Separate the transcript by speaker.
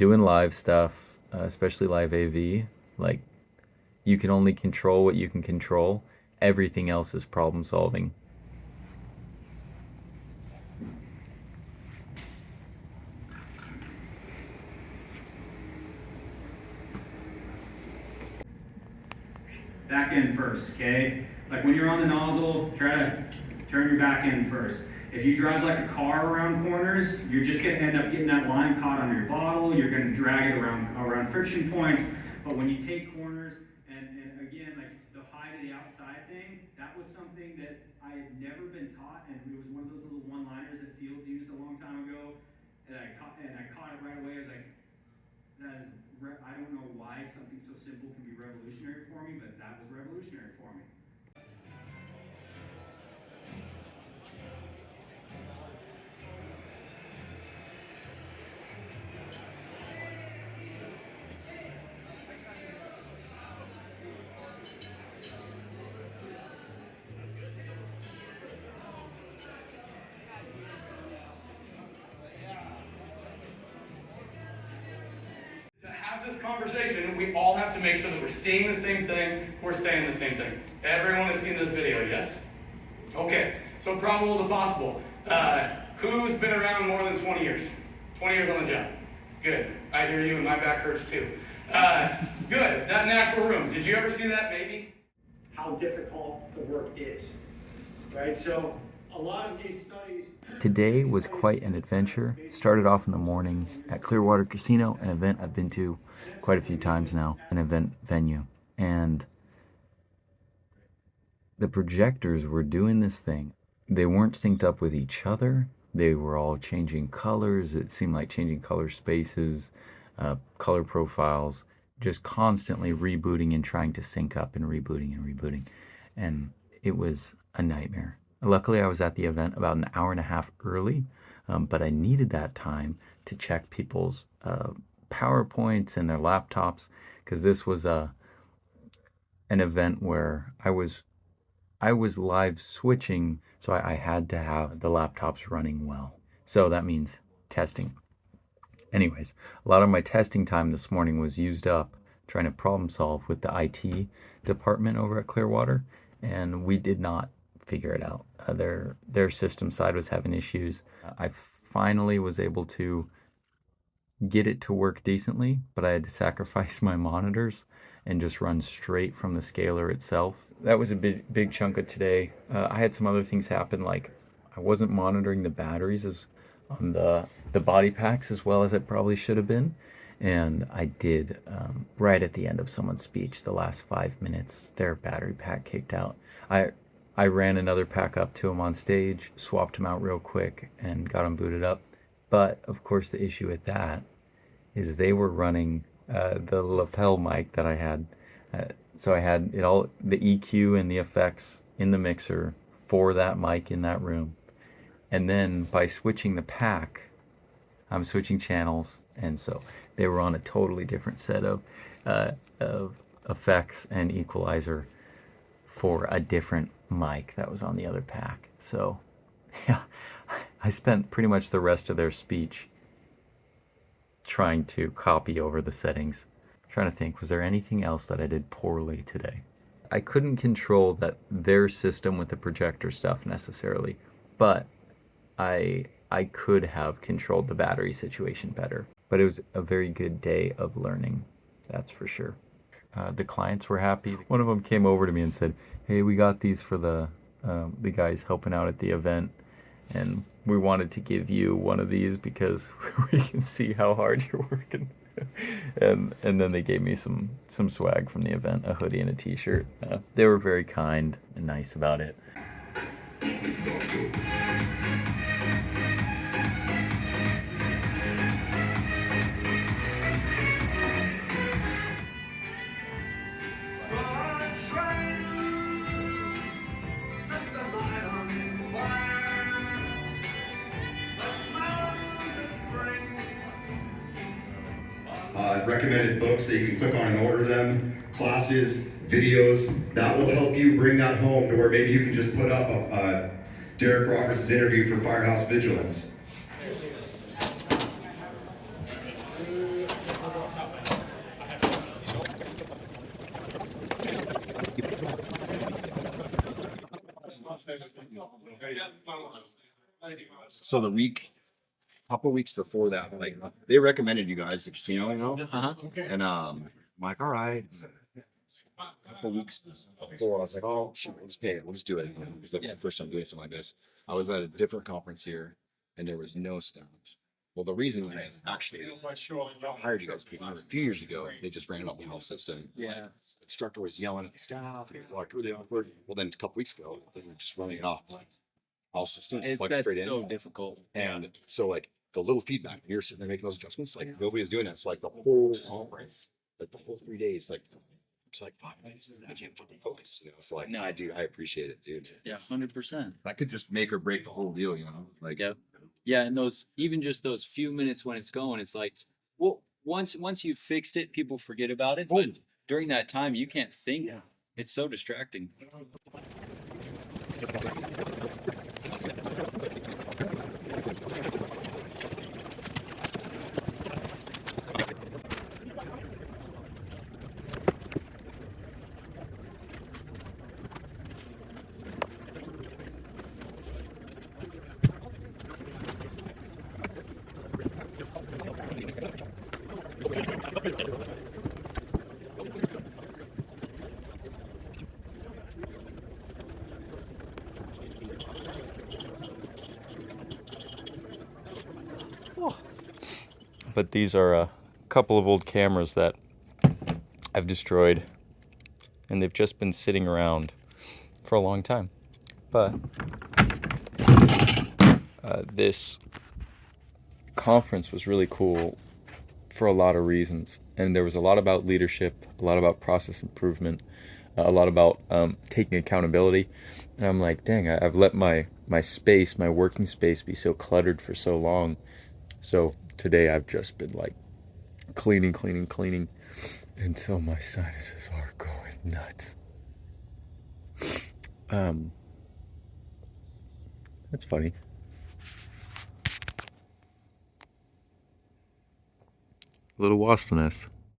Speaker 1: doing live stuff, especially live AV, like you can only control what you can control. Everything else is problem solving.
Speaker 2: Back end first, okay? Like when you're on the nozzle, try to turn your back end first. If you drive like a car around corners, you're just gonna end up getting that line caught on your bottle, you're gonna drag it around friction points, but when you take corners, and again, like the high to the outside thing, that was something that I had never been taught, and it was one of those little one-liners that Fields used a long time ago, and I caught it right away. I was like, that is, I don't know why something so simple can be revolutionary for me, but that was revolutionary for me.
Speaker 3: This conversation, we all have to make sure that we're seeing the same thing, we're saying the same thing. Everyone has seen this video, yes? Okay, so probable to possible. Who's been around more than 20 years? 20 years on the job. Good. I hear you and my back hurts too. Good. That natural room. Did you ever see that maybe?
Speaker 2: How difficult the work is, right? So a lot of these studies...
Speaker 1: Today was quite an adventure. Started off in the morning at ClearWater Casino, an event I've been to quite a few times now, an event venue. And the projectors were doing this thing. They weren't synced up with each other. They were all changing colors. It seemed like changing color spaces, color profiles, just constantly rebooting and trying to sync up and rebooting and rebooting. And it was a nightmare. Luckily, I was at the event about an hour and a half early, but I needed that time to check people's PowerPoints and their laptops, because this was an event where I was live switching, so I had to have the laptops running well. So that means testing. Anyways, a lot of my testing time this morning was used up trying to problem solve with the IT department over at ClearWater, and we did not figure it out. Their system side was having issues. I finally was able to get it to work decently, but I had to sacrifice my monitors and just run straight from the scaler itself. That was a big chunk of today. I had some other things happen, like I wasn't monitoring the batteries on the body packs as well as it probably should have been. And I did, right at the end of someone's speech, the last 5 minutes, their battery pack kicked out. I ran another pack up to him on stage, swapped him out real quick, and got him booted up. But, of course, the issue with that is they were running the lapel mic that I had. So I had it all, the EQ and the effects in the mixer for that mic in that room. And then by switching the pack, I'm switching channels, and so they were on a totally different set of effects and equalizer for a different mic that was on the other pack. So yeah, I spent pretty much the rest of their speech trying to copy over the settings. I'm trying to think, was there anything else that I did poorly today? I couldn't control their system with the projector stuff necessarily, but I could have controlled the battery situation better. But it was a very good day of learning, that's for sure. The clients were happy. One of them came over to me and said, "Hey, we got these for the guys helping out at the event, and we wanted to give you one of these because we can see how hard you're working." and then they gave me some swag from the event, a hoodie and a t-shirt. They were very kind and nice about it.
Speaker 4: Recommended books that you can click on and order them, classes, videos, that will help you bring that home to where maybe you can just put up Derek Roberts' interview for Firehouse Vigilance.
Speaker 5: So couple weeks before that, like they recommended you guys the casino, and I'm like, all right. A couple weeks before, I was like, oh shoot, we'll just pay it, we'll just do it. It's like the first time doing something like this. I was at a different conference here, and there was no staff. Well, the reason I actually hired you guys a few years ago, they just ran it up the health system.
Speaker 6: Yeah.
Speaker 5: Instructor was yelling at the staff, and like really awkward. Well, then a couple weeks ago, they were just running it off the health system, like
Speaker 6: That's
Speaker 5: straight in.
Speaker 6: so difficult.
Speaker 5: And so like the little feedback, you're sitting there making those adjustments, like nobody was doing that. It's like the whole conference, like the whole 3 days, like it's like fuck, I can't fucking focus. So like, no, I appreciate it, dude.
Speaker 6: Yeah, 100%.
Speaker 5: That could just make or break the whole deal, Like,
Speaker 6: Yeah. Yeah, and those even just those few minutes when it's going, it's like, well, once you fixed it, people forget about it. But during that time, you can't think.
Speaker 5: Yeah.
Speaker 6: It's so distracting.
Speaker 1: But these are a couple of old cameras that I've destroyed, and they've just been sitting around for a long time. But this conference was really cool for a lot of reasons, and there was a lot about leadership, a lot about process improvement, a lot about taking accountability. And I'm like, dang, I've let my space, my working space, be so cluttered for so long. So today I've just been like cleaning until my sinuses are going nuts. That's funny. Little wasp nest.